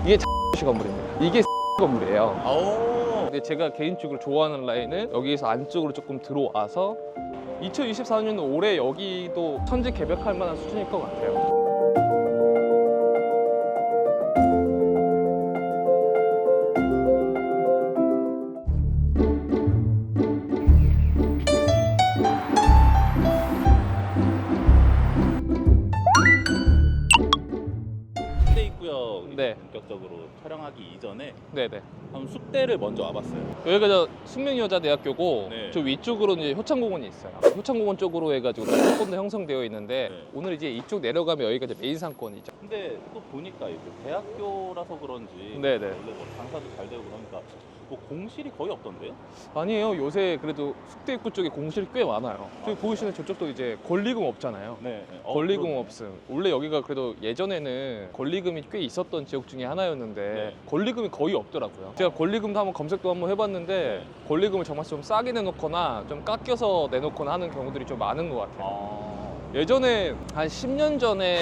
이게 건물입니다. 이게 건물이에요. 오. 근데 제가 개인적으로 좋아하는 라인은 여기에서 안쪽으로 조금 들어와서 2024년도 올해 여기도 천지 개벽할 만한 수준일 것 같아요. 구역 네. 본격적으로 촬영하기 이전에 네네. 한 숙대를 먼저 와봤어요. 여기가 저 숙명여자대학교고 네. 저 위쪽으로는 이제 효창공원이 있어요. 효창공원 쪽으로 해가지고 상권도 형성되어 있는데 네. 오늘 이제 이쪽 내려가면 여기가 이제 메인 상권이죠. 근데 또 보니까 이제 대학교라서 그런지 네네. 원래 뭐 장사도 잘 되고 그러니까 뭐 공실이 거의 없던데요? 아니에요. 요새 그래도 숙대 입구 쪽에 공실이 꽤 많아요. 저기 보이시는 저쪽도 이제 권리금 없잖아요. 네. 권리금 그러네. 없음. 원래 여기가 그래도 예전에는 권리금이 꽤 있었던 지역 중에 하나였는데 네. 권리금이 거의 없더라고요. 제가 권리금도 한번 검색도 한번 해봤는데 네. 권리금을 정말 좀 싸게 내놓거나 좀 깎여서 내놓거나 하는 경우들이 좀 많은 것 같아요. 아. 예전에 한 10년 전에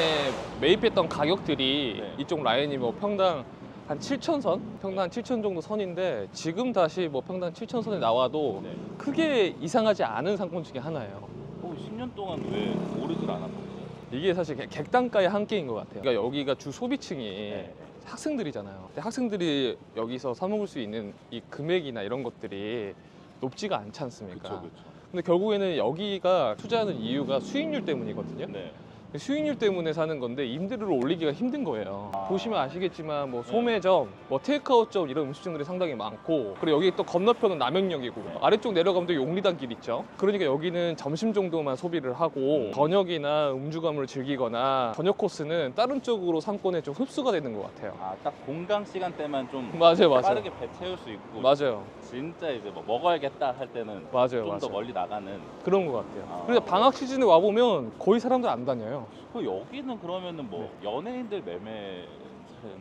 매입했던 가격들이 네. 이쪽 라인이 뭐 평당 한 7,000선? 평당 한 7,000 정도 선인데 지금 다시 뭐 평당 7,000선에 나와도 네. 크게 이상하지 않은 상권 중에 하나예요. 10년 동안 왜 오르질 않았던 거예요? 이게 사실 객단가의 한계인 것 같아요. 그러니까 여기가 주 소비층이 네. 학생들이잖아요. 근데 학생들이 여기서 사 먹을 수 있는 이 금액이나 이런 것들이 높지가 않지 않습니까? 그렇죠. 근데 결국에는 여기가 투자하는 이유가 수익률 때문이거든요. 네. 수익률 때문에 사는 건데 임대료를 올리기가 힘든 거예요. 아. 보시면 아시겠지만 뭐 소매점, 뭐 테이크아웃점 이런 음식점들이 상당히 많고 그리고 여기 또 건너편은 남영역이고 아래쪽 내려가면 또 용리단 길 있죠. 그러니까 여기는 점심 정도만 소비를 하고 저녁이나 음주가물을 즐기거나 저녁 코스는 다른 쪽으로 상권에 좀 흡수가 되는 것 같아요. 아, 딱 공강 시간대만 좀 맞아요. 빠르게 배 채울 수 있고 맞아요. 진짜 이제 뭐 먹어야겠다 할 때는 맞아요. 좀 더 맞아요. 멀리 나가는. 그런 것 같아요. 아. 그래서 방학 시즌에 와보면 거의 사람들 안 다녀요. 그 여기는 그러면은 뭐 연예인들 매매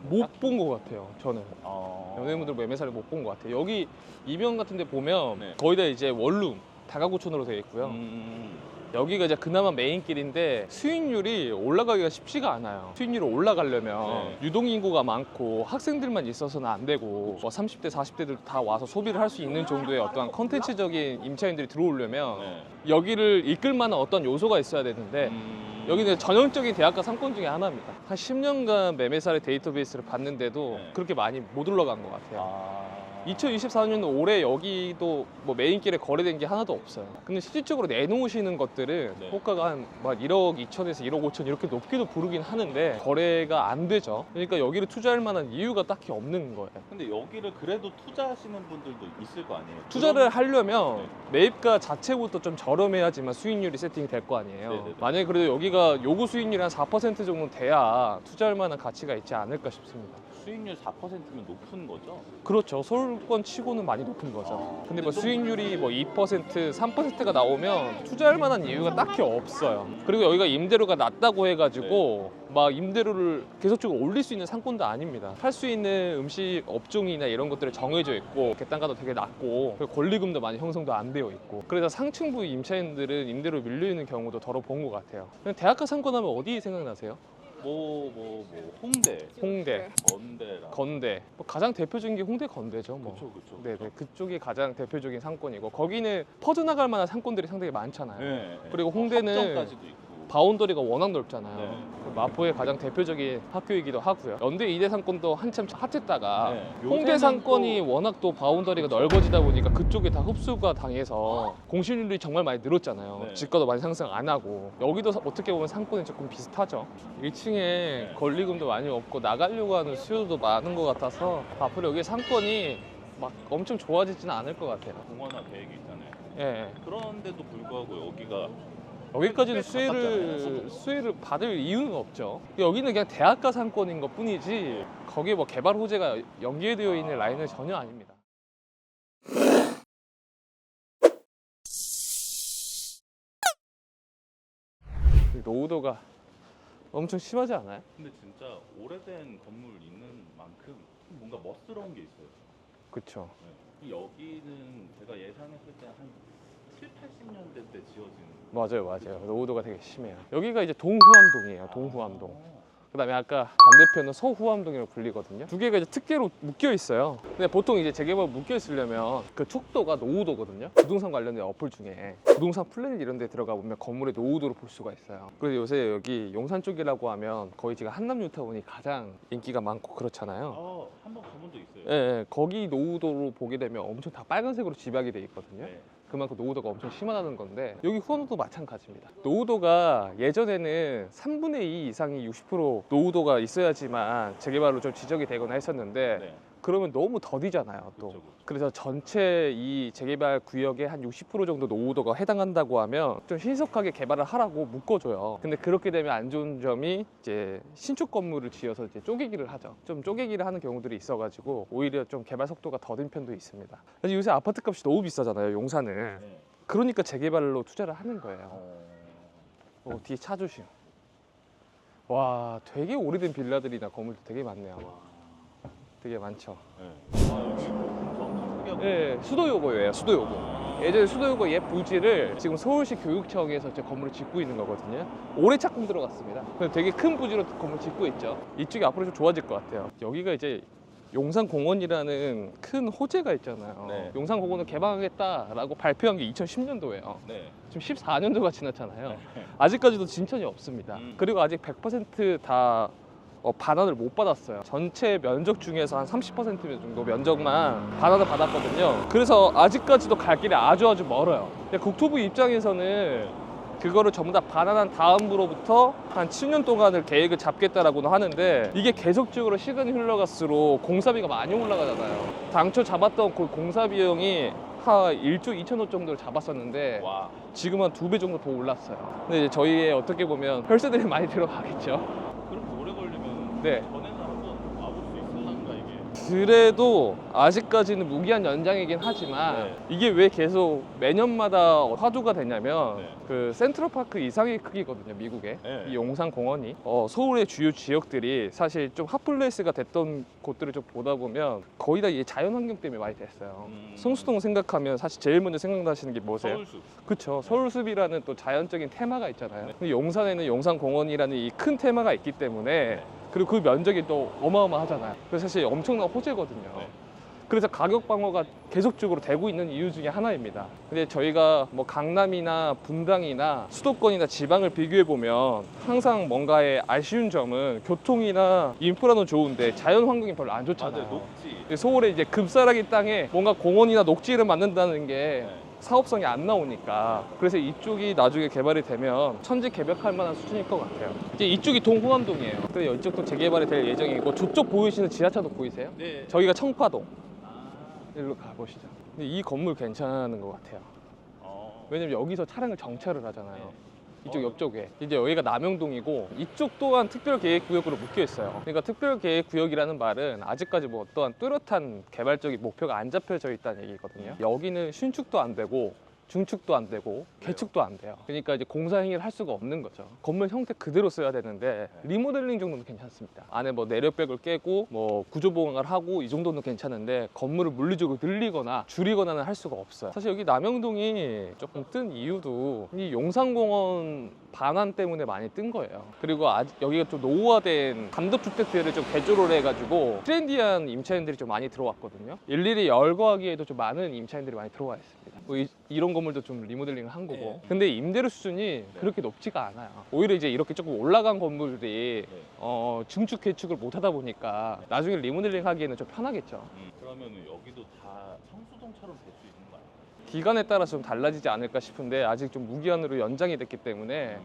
못 본 것 같아요. 저는. 어... 연예인분들 매매사를 못 본 것 같아요. 여기 이병 같은 데 보면 네. 거의 다 이제 원룸, 다가구촌으로 되어 있고요. 여기가 이제 그나마 메인길인데 수익률이 올라가기가 쉽지가 않아요. 수익률이 올라가려면 네. 유동인구가 많고 학생들만 있어서는 안 되고 뭐 30대, 40대들 다 와서 소비를 할 수 있는 정도의 어떠한 컨텐츠적인 임차인들이 들어오려면 네. 여기를 이끌 만한 어떤 요소가 있어야 되는데 여기는 전형적인 대학가 상권 중에 하나입니다. 한 10년간 매매사의 데이터베이스를 봤는데도 네. 그렇게 많이 못 올라간 것 같아요. 아... 2024년도 올해 여기도 뭐 메인길에 거래된 게 하나도 없어요. 근데 실질적으로 내놓으시는 것들은 네. 호가가 한 1억 2천에서 1억 5천 이렇게 높게도 부르긴 하는데 거래가 안 되죠. 그러니까 여기를 투자할 만한 이유가 딱히 없는 거예요. 근데 여기를 그래도 투자하시는 분들도 있을 거 아니에요? 투자를 그럼- 하려면 네. 매입가 자체부터 좀 저렴해야지만 수익률이 세팅이 될 거 아니에요. 네네네. 만약에 그래도 여기가 요구 수익률이 한 4% 정도 돼야 투자할 만한 가치가 있지 않을까 싶습니다. 수익률 4%면 높은 거죠? 그렇죠. 서울권 치고는 많이 높은 거죠. 아, 근데 뭐 좀- 수익률이 뭐 2%, 3%가 나오면 투자할 만한 이유가 딱히 없어요. 그리고 여기가 임대료가 낮다고 해가지고 막 임대료를 계속적으로 올릴 수 있는 상권도 아닙니다. 할 수 있는 음식 업종이나 이런 것들이 정해져 있고 객단가도 되게 낮고 그리고 권리금도 많이 형성도 안 되어 있고 그래서 상층부 임차인들은 임대료 밀리는 경우도 더러 본 것 같아요. 대학가 상권하면 어디 생각나세요? 홍대, 홍대, 건대랑. 건대. 뭐 가장 대표적인 게 홍대 건대죠. 뭐. 그쵸. 네네, 그쪽이 가장 대표적인 상권이고 거기는 퍼져나갈 만한 상권들이 상당히 많잖아요. 네. 그리고 홍대는 합정까지도 있고. 바운더리가 워낙 넓잖아요. 네. 마포의 가장 대표적인 학교이기도 하고요. 연대 이대 상권도 한참 핫했다가 네. 홍대 요새는 상권이 또- 워낙 또 바운더리가 넓어지다 보니까 그쪽에 다 흡수가 당해서 공실률이 정말 많이 늘었잖아요. 네. 집가도 많이 상승 안 하고 여기도 어떻게 보면 상권이 조금 비슷하죠. 1층에 권리금도 많이 없고 나가려고 하는 수요도 많은 것 같아서 앞으로 여기 상권이 막 엄청 좋아지지는 않을 것 같아요. 공원화 계획이 있잖아요. 예. 그런데도 불구하고 여기가 여기까지는 꽤 가깝잖아요. 수혜를 받을 이유는 없죠. 여기는 그냥 대학가 상권인 것 뿐이지 거기에 뭐 개발 호재가 연계되어 있는 라인은 전혀 아닙니다. 노후도가 엄청 심하지 않아요? 근데 진짜 오래된 건물 있는 만큼 뭔가 멋스러운 게 있어요. 그쵸. 네. 여기는 제가 예상했을 때 한 7, 80년대 때 지어진. 맞아요. 노후도가 되게 심해요. 여기가 이제 동후암동이에요. 동후암동. 그다음에 아까 반대편은 서후암동이라고 불리거든요. 두 개가 이제 특계로 묶여 있어요. 근데 보통 이제 재개발 묶여 있으려면 그 촉도가 노후도거든요. 부동산 관련된 어플 중에 부동산 플래닛 이런 데 들어가 보면 건물의 노후도를 볼 수가 있어요. 그래서 요새 여기 용산 쪽이라고 하면 거의 지금 한남뉴타운이 가장 인기가 많고 그렇잖아요. 한번 가본 적 있어요. 예, 예, 거기 노후도로 보게 되면 엄청 다 빨간색으로 집약이 돼 있거든요. 네. 그만큼 노후도가 엄청 심하다는 건데 여기 후원도 마찬가지입니다. 노후도가 예전에는 3분의 2 이상이 60% 노후도가 있어야지만 재개발로 좀 지적이 되거나 했었는데 네. 그러면 너무 더디잖아요 또. 그쵸, 그쵸. 그래서 전체 이 재개발 구역의 한 60% 정도 노후도가 해당한다고 하면 좀 신속하게 개발을 하라고 묶어줘요. 근데 그렇게 되면 안 좋은 점이 이제 신축 건물을 지어서 이제 쪼개기를 하죠. 좀 쪼개기를 하는 경우들이 있어가지고 오히려 좀 개발 속도가 더딘 편도 있습니다. 사실 요새 아파트 값이 너무 비싸잖아요, 용산은. 네. 그러니까 재개발로 투자를 하는 거예요. 어... 뒤에 차 조심. 와, 되게 오래된 빌라들이나 건물도 되게 많네요. 되게 많죠. 네. 여기 공사 엄청 크게 하고. 예, 수도요거예요, 수도요거. 예전에 수도요거 옛 부지를 지금 서울시 교육청에서 이제 건물을 짓고 있는 거거든요. 올해 착공 들어갔습니다. 그래서 되게 큰 부지로 건물 짓고 있죠. 이쪽이 앞으로 좀 좋아질 것 같아요. 여기가 이제 용산공원이라는 큰 호재가 있잖아요. 네. 용산공원을 개방하겠다라고 발표한 게 2010년도예요. 네. 지금 14년도가 지났잖아요. 아직까지도 진천이 없습니다. 그리고 아직 100%다 반환을 못 받았어요. 전체 면적 중에서 한 30% 정도 면적만 반환을 받았거든요. 그래서 아직까지도 갈 길이 아주 멀어요. 근데 국토부 입장에서는 그거를 전부 다 반환한 다음으로부터 한 7년 동안을 계획을 잡겠다라고는 하는데 이게 계속적으로 시간이 흘러갈수록 공사비가 많이 올라가잖아요. 당초 잡았던 그 공사 비용이 한 1조 2천억 정도를 잡았었는데 와. 지금 한 2배 정도 더 올랐어요. 근데 이제 저희의 어떻게 보면 혈세들이 많이 들어가겠죠. 그렇게 오래 걸리면 네. 전에는 한번 와볼 수 있을란가 이게? 그래도 아직까지는 무기한 연장이긴 하지만 네. 이게 왜 계속 매년마다 화두가 되냐면 네. 그 센트럴파크 이상의 크기거든요, 미국의. 네. 이 용산공원이 서울의 주요 지역들이 사실 좀 핫플레이스가 됐던 곳들을 좀 보다 보면 거의 다 이 자연환경 때문에 많이 됐어요. 성수동 생각하면 사실 제일 먼저 생각나시는 게 뭐세요? 서울숲. 그쵸. 서울숲이라는 또 자연적인 테마가 있잖아요. 근데 용산에는 용산공원이라는 이 큰 테마가 있기 때문에 그리고 그 면적이 또 어마어마하잖아요. 그래서 사실 엄청난 호재거든요. 네. 그래서 가격 방어가 계속적으로 되고 있는 이유 중에 하나입니다. 근데 저희가 뭐 강남이나 분당이나 수도권이나 지방을 비교해 보면 항상 뭔가의 아쉬운 점은 교통이나 인프라는 좋은데 자연 환경이 별로 안 좋잖아요. 맞아요. 녹지. 근데 서울의 이제 급사라기 땅에 뭔가 공원이나 녹지를 만든다는 게 네. 사업성이 안 나오니까 그래서 이쪽이 나중에 개발이 되면 천지개벽할 만한 수준일 것 같아요. 이제 이쪽이 동호암동이에요. 그래서 이쪽도 재개발이 될 예정이고 저쪽 보이시는 지하차도 보이세요? 네. 저기가 청파동. 아. 일로 가보시죠. 근데 이 건물 괜찮은 것 같아요. 왜냐면 여기서 차량을 정차를 하잖아요. 이쪽 옆쪽에 이제 여기가 남영동이고 이쪽 또한 특별계획구역으로 묶여 있어요. 그러니까 특별계획구역이라는 말은 아직까지 뭐 어떠한 뚜렷한 개발적인 목표가 안 잡혀져 있다는 얘기거든요. 여기는 신축도 안 되고 중축도 안 되고 개축도 안 돼요. 그러니까 이제 공사 행위를 할 수가 없는 거죠. 건물 형태 그대로 써야 되는데 리모델링 정도는 괜찮습니다. 안에 뭐 내력벽을 깨고 뭐 구조보강을 하고 이 정도는 괜찮은데 건물을 물리적으로 늘리거나 줄이거나는 할 수가 없어요. 사실 여기 남영동이 조금 뜬 이유도 이 용산공원 반환 때문에 많이 뜬 거예요. 그리고 아직 여기가 좀 노후화된 단독주택들을 좀 개조를 해가지고 트렌디한 임차인들이 좀 많이 들어왔거든요. 일일이 열거하기에도 좀 많은 임차인들이 많이 들어와 있습니다. 뭐 이런 건물도 좀 리모델링을 한 거고. 근데 임대료 수준이 그렇게 높지가 않아요. 오히려 이제 이렇게 조금 올라간 건물들이 증축 개축을 못 하다 보니까 나중에 리모델링 하기에는 좀 편하겠죠. 그러면 여기도 다 성수동처럼 될 수 있는 거 아니에요? 기간에 따라서 좀 달라지지 않을까 싶은데 아직 좀 무기한으로 연장이 됐기 때문에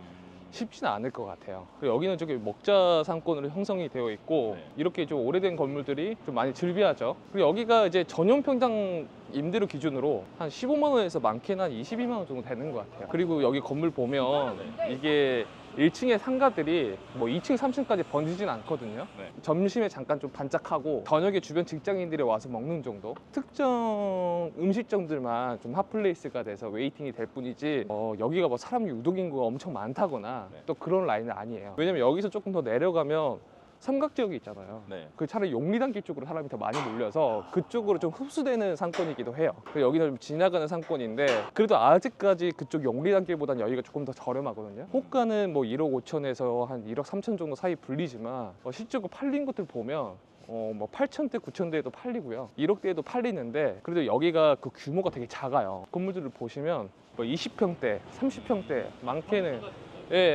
쉽지는 않을 것 같아요. 그리고 여기는 저기 먹자 상권으로 형성이 되어 있고 네. 이렇게 좀 오래된 건물들이 좀 많이 즐비하죠. 그리고 여기가 이제 전용 평당 임대료 기준으로 한 15만 원에서 많게는 한 22만 원 정도 되는 것 같아요. 그리고 여기 건물 보면 이게 1층의 상가들이 뭐 2층, 3층까지 번지진 않거든요. 네. 점심에 잠깐 좀 반짝하고 저녁에 주변 직장인들이 와서 먹는 정도. 특정 음식점들만 좀 핫플레이스가 돼서 웨이팅이 될 뿐이지 여기가 뭐 사람 유독 인구가 엄청 많다거나 네. 또 그런 라인은 아니에요. 왜냐면 여기서 조금 더 내려가면 삼각지역이 있잖아요. 네. 그 차라리 용리단길 쪽으로 사람이 더 많이 몰려서 그쪽으로 좀 흡수되는 상권이기도 해요. 그리고 여기는 좀 지나가는 상권인데 그래도 아직까지 그쪽 용리단길보다는 여기가 조금 더 저렴하거든요. 호가는 뭐 1억 5천에서 한 1억 3천 정도 사이 불리지만 실제로 팔린 것들 보면 뭐 8천대, 9천대에도 팔리고요. 1억대에도 팔리는데 그래도 여기가 그 규모가 되게 작아요. 건물들을 보시면 뭐 20평대, 30평대, 많게는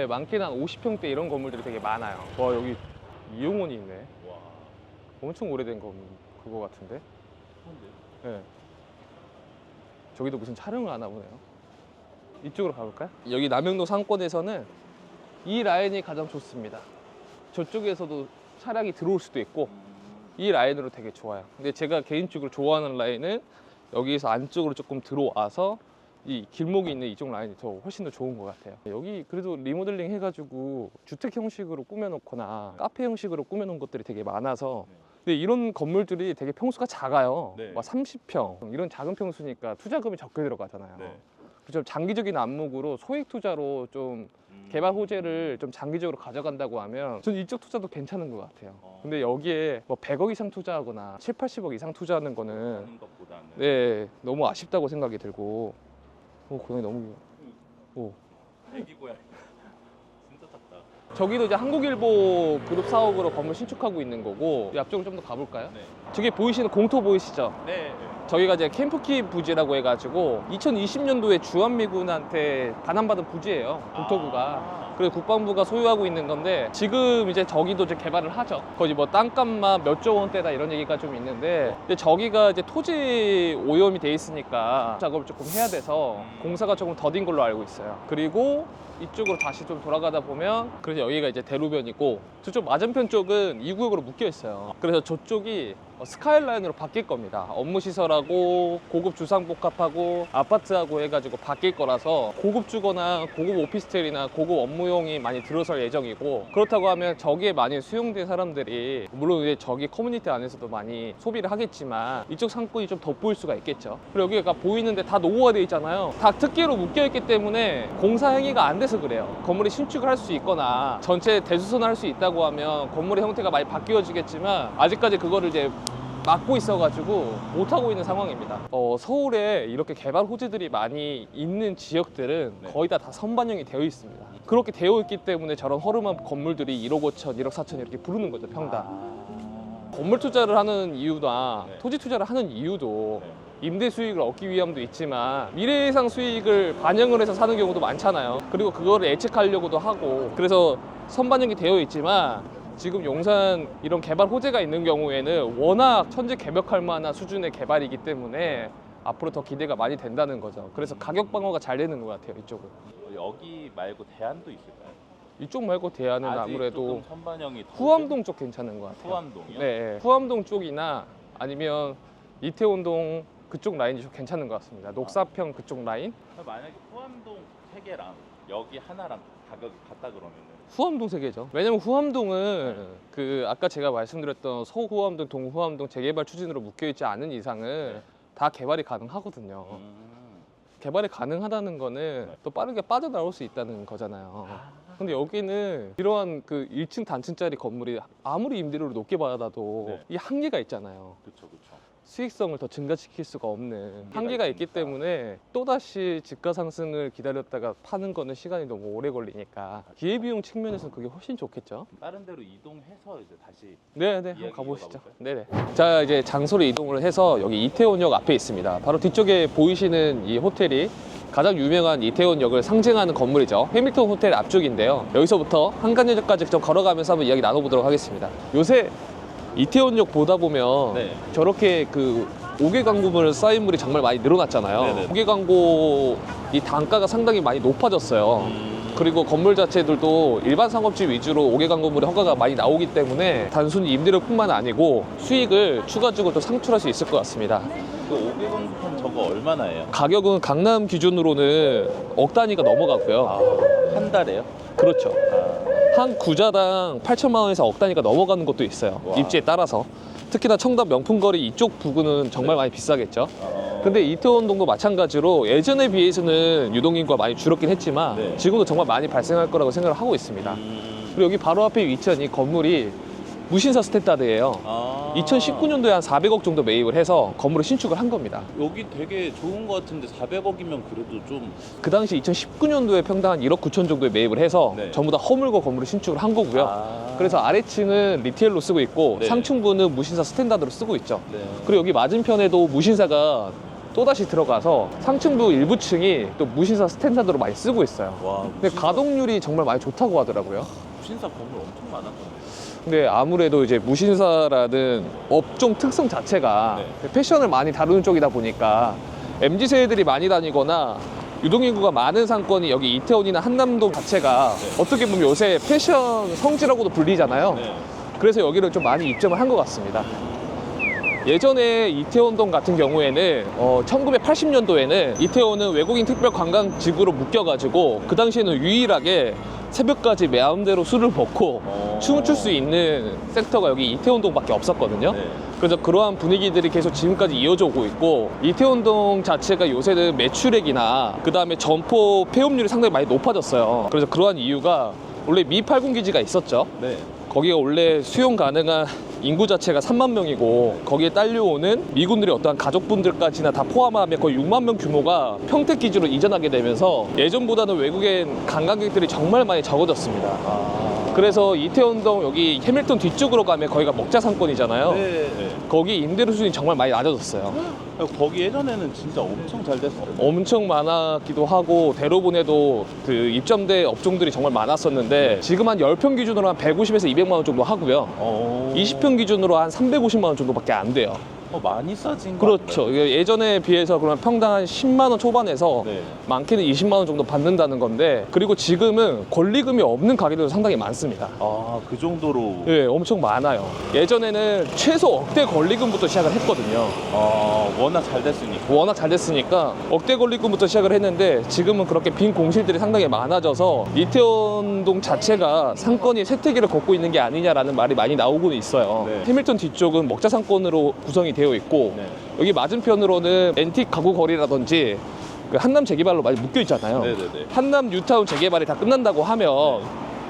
많게는 한 50평대 이런 건물들이 되게 많아요. 와, 여기 이용원이 있네. 와. 엄청 오래된 그거 같은데. 네. 저기도 무슨 촬영을 하나 보네요. 이쪽으로 가볼까요? 여기 남영동 상권에서는 이 라인이 가장 좋습니다. 저쪽에서도 차량이 들어올 수도 있고 이 라인으로 되게 좋아요. 근데 제가 개인적으로 좋아하는 라인은 여기서 안쪽으로 조금 들어와서 이 길목이 있는 이쪽 라인이 더 훨씬 더 좋은 것 같아요. 여기 그래도 리모델링 해가지고 주택 형식으로 꾸며놓거나 카페 형식으로 꾸며놓은 것들이 되게 많아서 근데 이런 건물들이 되게 평수가 작아요. 네. 막 30평 이런 작은 평수니까 투자금이 적게 들어가잖아요. 네. 좀 장기적인 안목으로 소액 투자로 좀 개발 호재를 좀 장기적으로 가져간다고 하면 전 이쪽 투자도 괜찮은 것 같아요. 근데 여기에 뭐 100억 이상 투자하거나 7, 80억 이상 투자하는 거는 하는 것보다는 네 너무 아쉽다고 생각이 들고 고양이 너무 귀여워. 애기 고양이 진짜 작다. 저기도 이제 한국일보 그룹 사옥으로 건물 신축하고 있는 거고 이 앞쪽으로 좀 더 가볼까요? 네. 저기 보이시는 공터 보이시죠? 네. 저기가 이제 캠프키 부지라고 해가지고 2020년도에 주한미군한테 반환받은 부지예요. 국토부가. 그래서 국방부가 소유하고 있는 건데 지금 이제 저기도 이제 개발을 하죠. 거기 뭐 땅값만 몇 조 원대다 이런 얘기가 좀 있는데 근데 저기가 이제 토지 오염이 돼 있으니까 작업을 조금 해야 돼서 공사가 조금 더딘 걸로 알고 있어요. 그리고 이쪽으로 다시 좀 돌아가다 보면 그래서 여기가 이제 대로변이고 저쪽 맞은편 쪽은 2구역으로 묶여 있어요. 그래서 저쪽이 스카이라인으로 바뀔 겁니다. 업무시설하고 고급 주상복합하고 아파트하고 해가지고 바뀔 거라서 고급 주거나 고급 오피스텔이나 고급 업무용이 많이 들어설 예정이고 그렇다고 하면 저기에 많이 수용된 사람들이 물론 이제 저기 커뮤니티 안에서도 많이 소비를 하겠지만 이쪽 상권이 좀 돋보일 수가 있겠죠. 그리고 여기가 보이는데 다 노후가 돼 있잖아요. 다 특기로 묶여있기 때문에 공사 행위가 안 돼서 그래요. 건물이 신축을 할 수 있거나 전체 대수선을 할 수 있다고 하면 건물의 형태가 많이 바뀌어지겠지만 아직까지 그거를 이제 막고 있어가지고 못하고 있는 상황입니다. 서울에 이렇게 개발 호재들이 많이 있는 지역들은 네. 거의 다 선반영이 되어 있습니다. 그렇게 되어 있기 때문에 저런 허름한 건물들이 1억 5천, 1억 4천 이렇게 부르는 거죠, 평당. 건물 투자를 하는 이유나 네. 토지 투자를 하는 이유도 네. 임대 수익을 얻기 위함도 있지만 미래 예상 수익을 반영을 해서 사는 경우도 많잖아요. 그리고 그거를 예측하려고도 하고 그래서 선반영이 되어 있지만 지금 용산 이런 개발 호재가 있는 경우에는 워낙 천지개벽할 만한 수준의 개발이기 때문에 앞으로 더 기대가 많이 된다는 거죠. 그래서 가격 방어가 잘 되는 것 같아요, 이쪽은. 여기 말고 대안도 있을까요? 이쪽 말고 대안은 아직 아무래도 조금 선반영이 덜 후암동 쪽 괜찮은 것 같아요. 후암동이요? 네, 후암동 쪽이나 아니면 이태원동 그쪽 라인이 좀 괜찮은 것 같습니다. 녹사평 그쪽 라인? 만약에 후암동 3개랑 여기 하나랑 가격이 같다 그러면은 후암동 세 개죠. 왜냐면 후암동은 그 아까 제가 말씀드렸던 서후암동, 동후암동 재개발 추진으로 묶여 있지 않은 이상은 네. 다 개발이 가능하거든요. 개발이 가능하다는 거는 또 빠르게 빠져나올 수 있다는 거잖아요. 근데 여기는 이러한 그 1층 단층짜리 건물이 아무리 임대료를 높게 받아도 네. 이 한계가 있잖아요. 그쵸. 수익성을 더 증가시킬 수가 없는 한계가 한계가 있기 있으니까. 때문에 또다시 지가 상승을 기다렸다가 파는 거는 시간이 너무 오래 걸리니까 기회비용 측면에서는 그게 훨씬 좋겠죠. 다른 데로 이동해서 이제 다시 네네, 한번 이야기 가보시죠. 이어가볼까요? 네네. 자, 이제 장소를 이동을 해서 여기 이태원역 앞에 있습니다. 바로 뒤쪽에 보이시는 이 호텔이 가장 유명한 이태원역을 상징하는 건물이죠. 해밀턴 호텔 앞쪽인데요. 여기서부터 한강역까지 좀 걸어가면서 한번 이야기 나눠보도록 하겠습니다. 요새 이태원역 보다 보면 네. 저렇게 그 5개 광고물 사인물이 정말 많이 늘어났잖아요. 네네. 5개 광고 이 단가가 상당히 많이 높아졌어요. 그리고 건물 자체들도 일반 상업지 위주로 5개 광고물의 허가가 많이 나오기 때문에 단순히 임대료뿐만 아니고 수익을 추가적으로 또 상출할 수 있을 것 같습니다. 그 500원판 저거 얼마나 해요? 가격은 강남 기준으로는 억 단위가 넘어가고요. 한 달에요? 그렇죠. 한 구자당 8천만 원에서 억 단위가 넘어가는 것도 있어요. 와. 입지에 따라서. 특히나 청담 명품거리 이쪽 부근은 정말 많이 비싸겠죠. 근데 이태원동도 마찬가지로 예전에 비해서는 유동인구가 많이 줄었긴 했지만 네. 지금도 정말 많이 발생할 거라고 생각을 하고 있습니다. 그리고 여기 바로 앞에 위치한 이 건물이 무신사 스탠다드예요. 아. 2019년도에 한 400억 정도 매입을 해서 건물을 신축을 한 겁니다. 여기 되게 좋은 것 같은데 400억이면 그래도 좀. 그 당시 2019년도에 평당 한 1억 9천 정도에 매입을 해서 네. 전부 다 허물고 건물을 신축을 한 거고요. 아. 그래서 아래층은 리테일로 쓰고 있고 네. 상층부는 무신사 스탠다드로 쓰고 있죠. 네. 그리고 여기 맞은편에도 무신사가 또다시 들어가서 상층부 일부 층이 또 무신사 스탠다드로 많이 쓰고 있어요. 와. 근데 가동률이 정말 많이 좋다고 하더라고요. 무신사 건물 엄청 많았던데. 근데 아무래도 이제 무신사라는 업종 특성 자체가 네. 패션을 많이 다루는 쪽이다 보니까 MZ세대들이 많이 다니거나 유동인구가 많은 상권이 여기 이태원이나 한남동 자체가 네. 어떻게 보면 요새 패션 성지라고도 불리잖아요. 네. 그래서 여기를 좀 많이 입점을 한 것 같습니다. 예전에 이태원동 같은 경우에는 1980년도에는 이태원은 외국인 특별 관광지구로 묶여가지고 그 당시에는 유일하게 새벽까지 마음대로 술을 먹고 춤을 출 수 있는 섹터가 여기 이태원동밖에 없었거든요. 네. 그래서 그러한 분위기들이 계속 지금까지 이어져 오고 있고 이태원동 자체가 요새는 매출액이나 그 다음에 점포 폐업률이 상당히 많이 높아졌어요. 그래서 그러한 이유가 원래 미8군 기지가 있었죠. 네. 거기가 원래 수용 가능한 인구 자체가 3만 명이고 거기에 딸려오는 미군들의 어떠한 가족분들까지나 다 포함하면 거의 6만 명 규모가 평택 기지로 이전하게 되면서 예전보다는 외국인 관광객들이 정말 많이 적어졌습니다. 아. 그래서 이태원동 여기 해밀턴 뒤쪽으로 가면 거기가 먹자 상권이잖아요. 네. 거기 임대료 수준이 정말 많이 낮아졌어요. 거기 예전에는 진짜 엄청 잘 됐어. 엄청 많았기도 하고 대로변에도 그 입점대 업종들이 정말 많았었는데 지금 한 10평 기준으로 한 150에서 200만 원 정도 하고요. 20평 기준으로 한 350만 원 정도밖에 안 돼요. 많이 싸진 거 그렇죠. 이게 예전에 비해서 그러면 평당 한 10만 원 초반에서 네. 많게는 20만 원 정도 받는다는 건데 그리고 지금은 권리금이 없는 가게들도 상당히 많습니다. 아, 그 정도로. 예, 엄청 많아요. 예전에는 최소 억대 권리금부터 시작을 했거든요. 워낙 잘 됐으니까. 워낙 잘 됐으니까 억대 권리금부터 시작을 했는데 지금은 그렇게 빈 공실들이 상당히 많아져서 이태원동 자체가 상권이 쇠퇴기를 걷고 있는 게 아니냐라는 말이 많이 나오고는 있어요. 네. 해밀턴 뒤쪽은 먹자 상권으로 구성이 되어 있고 네. 여기 맞은편으로는 앤틱 가구 거리라든지 그 한남 재개발로 많이 묶여 있잖아요. 네네네. 한남 뉴타운 재개발이 다 끝난다고 하면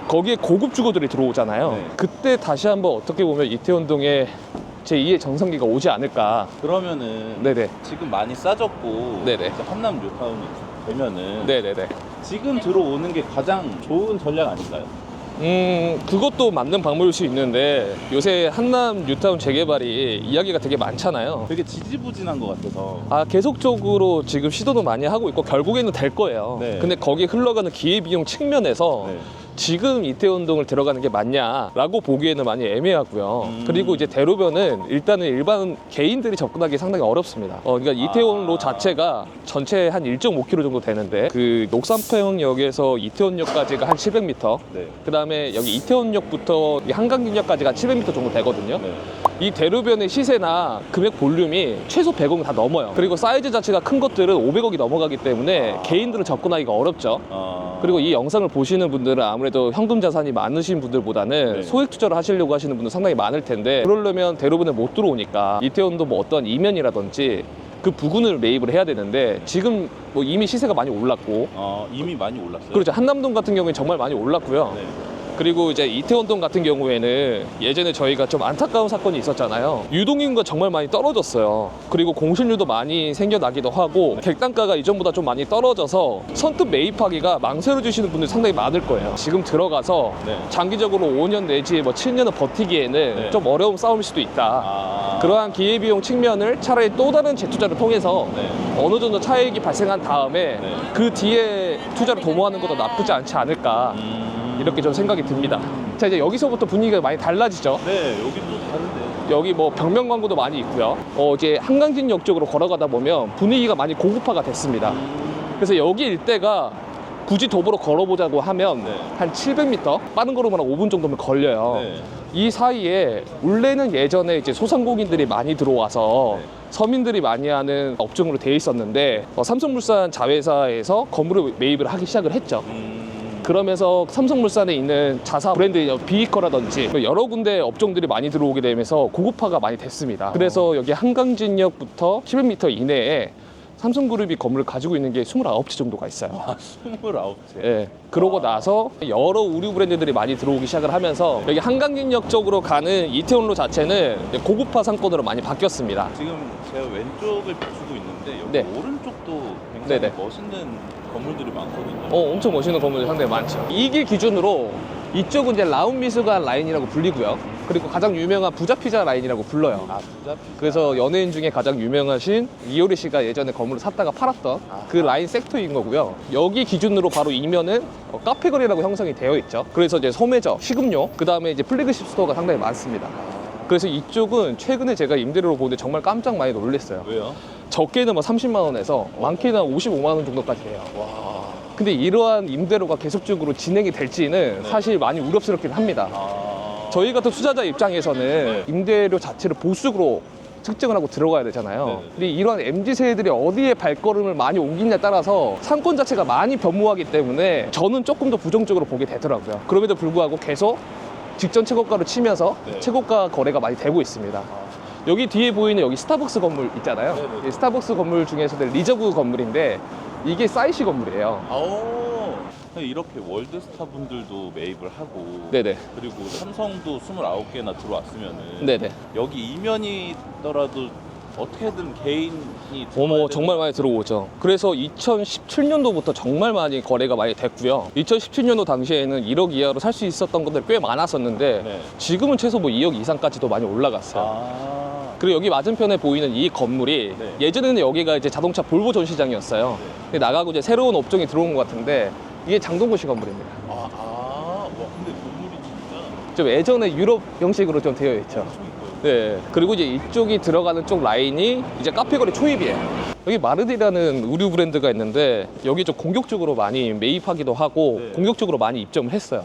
거기에 고급 주거들이 들어오잖아요. 네. 그때 다시 한번 어떻게 보면 이태원동에 제2의 정상기가 오지 않을까. 그러면은 네네. 지금 많이 싸졌고 네네. 이제 한남 뉴타운이 되면은 네네네. 지금 들어오는 게 가장 좋은 전략 아닌가요? 그것도 맞는 방법일 수 있는데 요새 한남 뉴타운 재개발이 이야기가 되게 많잖아요. 되게 지지부진한 것 같아서. 계속적으로 지금 시도도 많이 하고 있고 결국에는 될 거예요. 네. 근데 거기에 흘러가는 기회비용 측면에서 네. 지금 이태원동을 들어가는 게 맞냐라고 보기에는 많이 애매하고요. 그리고 이제 대로변은 일단은 일반 개인들이 접근하기 상당히 어렵습니다. 그러니까 이태원로 자체가 전체 한 1.5km 정도 되는데 그 녹산평역에서 이태원역까지가 한 700m. 네. 그 다음에 여기 이태원역부터 한강균역까지가 한 700m 정도 되거든요. 네. 이 대로변의 시세나 금액 볼륨이 최소 100억은 다 넘어요. 그리고 사이즈 자체가 큰 것들은 500억이 넘어가기 때문에 개인들은 접근하기가 어렵죠. 그리고 이 영상을 보시는 분들은 아무래도 현금 자산이 많으신 분들보다는 네. 소액 투자를 하시려고 하시는 분들 상당히 많을 텐데 그러려면 대로변에 못 들어오니까 이태원도 뭐 어떤 이면이라든지 그 부근을 매입을 해야 되는데 지금 뭐 이미 시세가 많이 올랐고 이미 많이 올랐어요. 그렇죠. 한남동 같은 경우에 정말 많이 올랐고요. 네. 그리고 이제 이태원동 같은 경우에는 예전에 저희가 좀 안타까운 사건이 있었잖아요. 유동인구가 정말 많이 떨어졌어요. 그리고 공실률도 많이 생겨나기도 하고 객단가가 이전보다 좀 많이 떨어져서 선뜻 매입하기가 망설여지시는 분들이 상당히 많을 거예요. 지금 들어가서 네. 장기적으로 5년 내지 뭐 7년을 버티기에는 네. 좀 어려운 싸움일 수도 있다. 그러한 기회비용 측면을 차라리 또 다른 재투자를 통해서 네. 어느 정도 차익이 발생한 다음에 네. 그 뒤에 투자를 도모하는 것도 나쁘지 않지 않을까. 이렇게 좀 생각이 듭니다. 자, 이제 여기서부터 분위기가 많이 달라지죠. 네, 여기도 다른데. 여기 뭐 벽면 광고도 많이 있고요. 이제 한강진역 쪽으로 걸어가다 보면 분위기가 많이 고급화가 됐습니다. 그래서 여기 일대가 굳이 도보로 걸어보자고 하면 네. 한 700m? 빠른 걸음으로 한 5분 정도면 걸려요. 네. 이 사이에 원래는 예전에 이제 소상공인들이 많이 들어와서 네. 서민들이 많이 하는 업종으로 돼 있었는데 삼성물산 자회사에서 건물을 매입을 하기 시작을 했죠. 그러면서 삼성물산에 있는 자사 브랜드 비이커라든지 여러 군데 업종들이 많이 들어오게 되면서 고급화가 많이 됐습니다. 그래서 여기 한강진역부터 700m 이내에 삼성그룹이 건물을 가지고 있는 게 29채 정도가 있어요. 아, 29채. 예. 그러고 나서 여러 우류 브랜드들이 많이 들어오기 시작을 하면서 여기 한강진역 쪽으로 가는 이태원로 자체는 고급화 상권으로 많이 바뀌었습니다. 지금 제가 왼쪽을 비추고 있는데 여기 네. 오른쪽도 굉장히 네네. 멋있는 건물들이 많거든요. 엄청 멋있는 건물이 상당히 많죠. 이 길 기준으로 이쪽은 이제 라운미술관 라인이라고 불리고요. 그리고 가장 유명한 부자피자 라인이라고 불러요. 아, 부자 피자. 그래서 연예인 중에 가장 유명하신 이효리 씨가 예전에 건물을 샀다가 팔았던 그 라인 섹터인 거고요. 여기 기준으로 바로 이면은 카페거리라고 형성이 되어 있죠. 그래서 이제 소매점, 식음료, 그 다음에 이제 플래그십 스토어가 상당히 많습니다. 그래서 이쪽은 최근에 제가 임대료로 보는데 정말 깜짝 많이 놀랐어요. 왜요? 적게는 뭐 30만 원에서 많게는 55만 원 정도까지 해요. 와. 근데 이러한 임대료가 계속적으로 진행이 될지는 사실 많이 우려스럽긴 합니다. 아. 저희 같은 투자자 입장에서는 임대료 자체를 보수적으로 측정을 하고 들어가야 되잖아요. 네네. 근데 이러한 MZ세대들이 어디에 발걸음을 많이 옮기냐에 따라서 상권 자체가 많이 변모하기 때문에 저는 조금 더 부정적으로 보게 되더라고요. 그럼에도 불구하고 계속 직전 최고가로 치면서 네. 최고가 거래가 많이 되고 있습니다. 여기 뒤에 보이는 여기 스타벅스 건물 있잖아요. 네네. 이 스타벅스 건물 중에서도 리저브 건물인데 이게 사이시 건물이에요. 아오. 이렇게 월드스타 분들도 매입을 하고 네네. 그리고 삼성도 29개나 들어왔으면은 네네. 여기 이면이더라도 어떻게든 개인이 어머, 들어와야 정말 많이 들어오죠. 그래서 2017년도부터 정말 많이 거래가 많이 됐고요. 2017년도 당시에는 1억 이하로 살 수 있었던 것들이 꽤 많았었는데 네. 지금은 최소 뭐 2억 이상까지도 많이 올라갔어요. 아. 그리고 여기 맞은편에 보이는 이 건물이 네. 예전에는 여기가 이제 자동차 볼보 전시장이었어요. 네. 근데 나가고 이제 새로운 업종이 들어온 것 같은데 이게 장동건 씨 건물입니다. 와, 근데 건물이 진짜 좀 예전에 유럽 형식으로 좀 되어 있죠. 엄청 이뻐요. 네. 그리고 이제 이쪽이 들어가는 쪽 라인이 이제 카페거리 초입이에요. 여기 마르디라는 의류 브랜드가 있는데 여기 좀 공격적으로 많이 매입하기도 하고 네. 공격적으로 많이 입점을 했어요.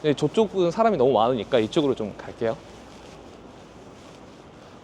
네, 저쪽은 사람이 너무 많으니까 이쪽으로 좀 갈게요.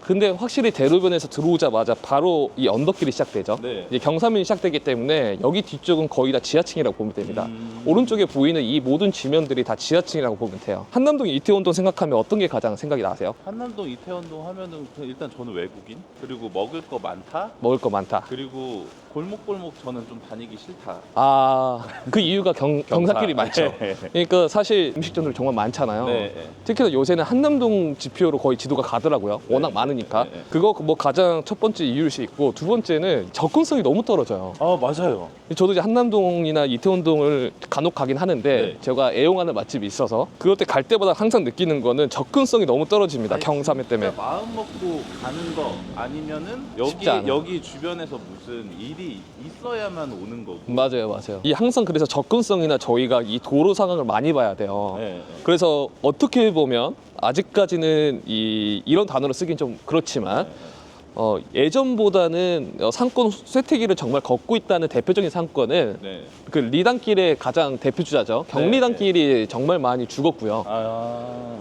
근데 확실히 대로변에서 들어오자마자 바로 이 언덕길이 시작되죠. 네. 이제 경사면이 시작되기 때문에 여기 뒤쪽은 거의 다 지하층이라고 보면 됩니다. 오른쪽에 보이는 이 모든 지면들이 다 지하층이라고 보면 돼요. 한남동, 이태원동 생각하면 어떤 게 가장 생각이 나세요? 한남동 이태원동 하면은 일단 저는 외국인 그리고 먹을 거 많다 먹을 거 많다. 그리고 골목골목 저는 좀 다니기 싫다. 아, 그 이유가 경사길이 많죠. 네. 그러니까 사실 음식점들 정말 많잖아요. 네. 특히나 요새는 한남동 지표로 거의 지도가 가더라고요. 워낙 많으니까. 네. 그거 뭐 가장 첫 번째 이유일 수 있고 두 번째는 접근성이 너무 떨어져요. 아 맞아요. 저도 이제 한남동이나 이태원동을 간혹 가긴 하는데 네. 제가 애용하는 맛집이 있어서 그럴 때 갈 때마다 항상 느끼는 거는 접근성이 너무 떨어집니다. 아니, 경사면 때문에. 진짜 마음 먹고 가는 거 아니면은 쉽지 않아요. 여기 주변에서 무슨 일이 있어야만 오는 거고. 맞아요. 이 항상 그래서 접근성이나 저희가 이 도로 상황을 많이 봐야 돼요. 네. 그래서 어떻게 보면 아직까지는 이런 단어를 쓰긴 좀 그렇지만 예전보다는 상권 쇠퇴기를 정말 걷고 있다는 대표적인 상권은 네. 그 리단길의 가장 대표주자죠. 경리단길이 정말 많이 죽었고요.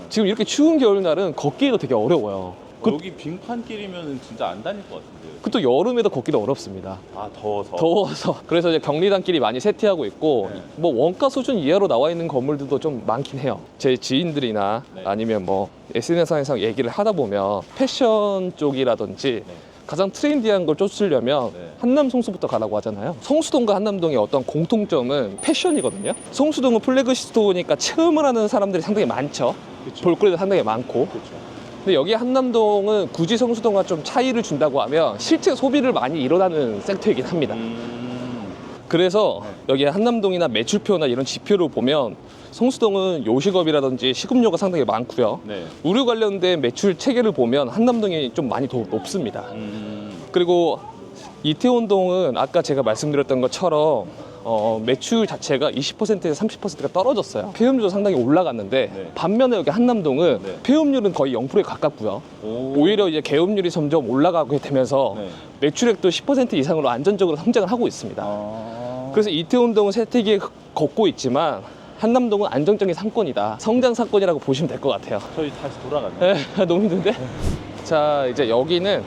지금 이렇게 추운 겨울날은 걷기도 되게 어려워요. 여기 빙판길이면은 진짜 안 다닐 것 같은데요. 또 여름에도 걷기도 어렵습니다. 아 더워서. 더워서. 그래서 이제 경리단길이 많이 쇠퇴하고 있고 네. 뭐 원가 수준 이하로 나와 있는 건물들도 좀 많긴 해요. 제 지인들이나 네. 아니면 뭐 SNS상에서 얘기를 하다 보면 패션 쪽이라든지 네. 가장 트렌디한 걸 쫓으려면 네. 한남 성수부터 가라고 하잖아요. 성수동과 한남동의 어떤 공통점은 패션이거든요. 성수동은 플래그십 스토어니까 체험을 하는 사람들이 상당히 많죠. 그쵸. 볼거리도 상당히 많고. 그렇죠. 근데 여기 한남동은 굳이 성수동과 좀 차이를 준다고 하면 실제 소비를 많이 일어나는 섹터이긴 합니다. 그래서 여기 한남동이나 매출표나 이런 지표를 보면 성수동은 요식업이라든지 식음료가 상당히 많고요. 네. 의류 관련된 매출 체계를 보면 한남동이 좀 많이 더 높습니다. 그리고 이태원동은 아까 제가 말씀드렸던 것처럼 매출 자체가 20%에서 30%가 떨어졌어요. 폐업률도 상당히 올라갔는데 네. 반면에 여기 한남동은 네. 폐업률은 거의 0%에 가깝고요. 오히려 이제 개업률이 점점 올라가게 되면서 네. 매출액도 10% 이상으로 안정적으로 성장을 하고 있습니다. 그래서 이태원동은 세태기에 걷고 있지만 한남동은 안정적인 상권이다. 성장 상권이라고 보시면 될 것 같아요. 저희 다시 돌아갔네. 너무 힘든데? 자, 이제 여기는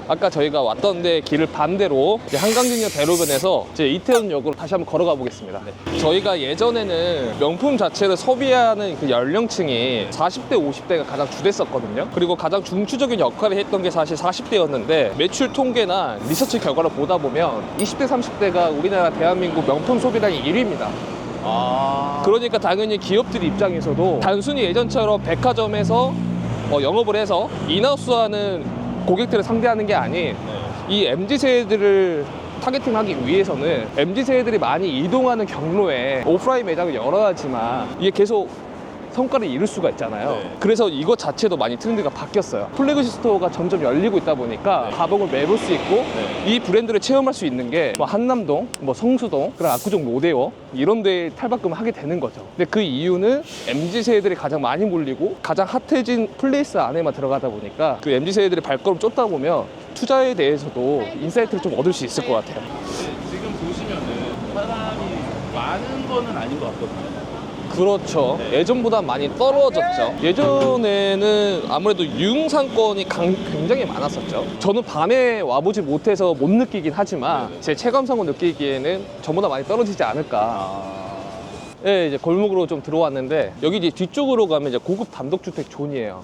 아까 저희가 왔던 데 길을 반대로 이제 한강진역 대로변에서 이제 이태원역으로 다시 한번 걸어가 보겠습니다. 저희가 예전에는 명품 자체를 소비하는 그 연령층이 40대, 50대가 가장 주됐었거든요. 그리고 가장 중추적인 역할을 했던 게 사실 40대였는데 매출 통계나 리서치 결과를 보다 보면 20대, 30대가 우리나라 대한민국 명품 소비량이 1위입니다. 그러니까 당연히 기업들 입장에서도 단순히 예전처럼 백화점에서 영업을 해서 인하우스하는 고객들을 상대하는 게 아닌 이 MZ세대들을 타겟팅하기 위해서는 MZ세대들이 많이 이동하는 경로에 오프라인 매장을 열어야지만 이게 계속 성과를 이룰 수가 있잖아요. 그래서 이것 자체도 많이 트렌드가 바뀌었어요. 플래그십 스토어가 점점 열리고 있다 보니까 가방을 매볼 수 있고 이 브랜드를 체험할 수 있는 게 뭐 한남동, 뭐 성수동, 그리고 압구정 로데오 이런 데에 탈바꿈을 하게 되는 거죠. 근데 그 이유는 MZ세대들이 가장 많이 몰리고 가장 핫해진 플레이스 안에만 들어가다 보니까 그 MZ세대들이 발걸음 쫓다 보면 투자에 대해서도 인사이트를 좀 얻을 수 있을 것 같아요. 지금 보시면은 사람이 많은 거는 아닌 것 같거든요. 그렇죠. 예전보다 많이 떨어졌죠. 예전에는 아무래도 유흥상권이 굉장히 많았었죠. 저는 밤에 와보지 못해서 못 느끼긴 하지만 제 체감상으로 느끼기에는 전보다 많이 떨어지지 않을까. 예, 이제 골목으로 좀 들어왔는데 여기 이제 뒤쪽으로 가면 이제 고급 단독주택 존이에요.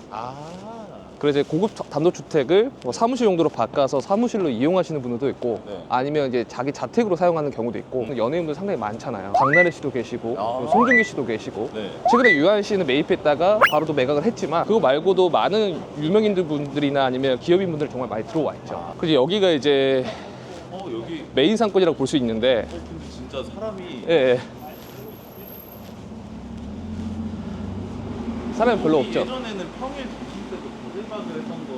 그래서 이제 고급 단독주택을 뭐 사무실 용도로 바꿔서 사무실로 이용하시는 분들도 있고 아니면 이제 자기 자택으로 사용하는 경우도 있고 연예인들 상당히 많잖아요. 박나래 씨도 계시고 송중기 씨도 계시고 최근에 유한 씨는 매입했다가 바로 또 매각을 했지만 그거 말고도 많은 유명인들 분들이나 아니면 기업인 분들 정말 많이 들어와 있죠. 그래서 여기가 이제 여기 메인 상권이라고 볼 수 있는데 근데 진짜 사람이 예. 사람이 별로 없죠. 예전에는 평일 점심 때도 고대박을 했던 거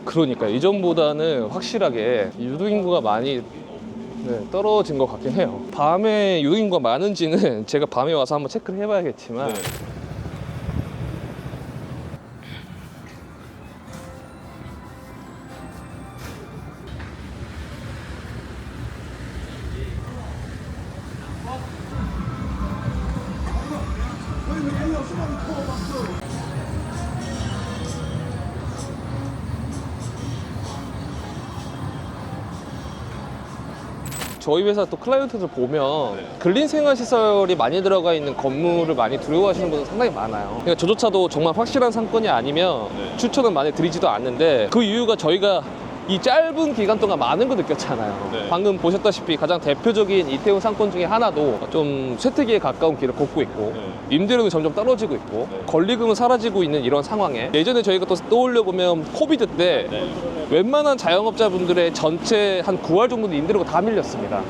그러니까 이전보다는 확실하게 유동인구가 많이 떨어진 것 같긴 해요. 밤에 유동인구가 많은지는 제가 밤에 와서 한번 체크를 해봐야겠지만 저희 회사 또 클라이언트들 보면 근린 생활 시설이 많이 들어가 있는 건물을 많이 두려워하시는 분들 상당히 많아요. 그러니까 저조차도 정말 확실한 상권이 아니면 추천은 많이 드리지도 않는데 그 이유가 저희가 이 짧은 기간 동안 많은 거 느꼈잖아요. 방금 보셨다시피 가장 대표적인 이태원 상권 중에 하나도 좀 쇠퇴기에 가까운 길을 걷고 있고 임대료는 점점 떨어지고 있고 권리금은 사라지고 있는 이런 상황에 예전에 저희가 또 떠올려 보면 코비드 때 웬만한 자영업자분들의 전체 한 9할 정도는 임대료가 다 밀렸습니다.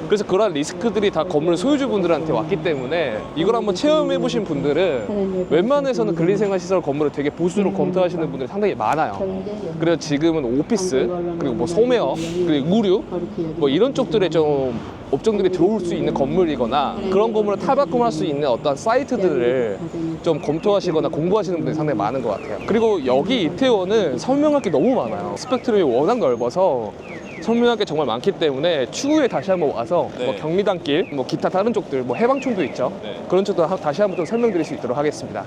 그래서 그런 리스크들이 다 건물 소유주분들한테 왔기 때문에 이걸 한번 체험해 보신 분들은 웬만해서는 근린생활시설 건물을 되게 보수적으로 검토하시는 분들이 상당히 많아요. 그래서 지금은 오피스, 그리고 뭐 소매업, 그리고 의류 뭐 이런 쪽들에 좀 업종들이 들어올 수 있는 건물이거나 그런 건물을 탈바꿈할 수 있는 어떤 사이트들을 좀 검토하시거나 공부하시는 분들이 상당히 많은 것 같아요. 그리고 여기 이태원은 설명할 게 너무 많아요. 스펙트럼이 워낙 넓어서 설명할 게 정말 많기 때문에 추후에 다시 한번 와서 뭐 경리단길, 뭐 기타 다른 쪽들, 뭐 해방촌도 있죠. 그런 쪽도 다시 한번 좀 설명드릴 수 있도록 하겠습니다.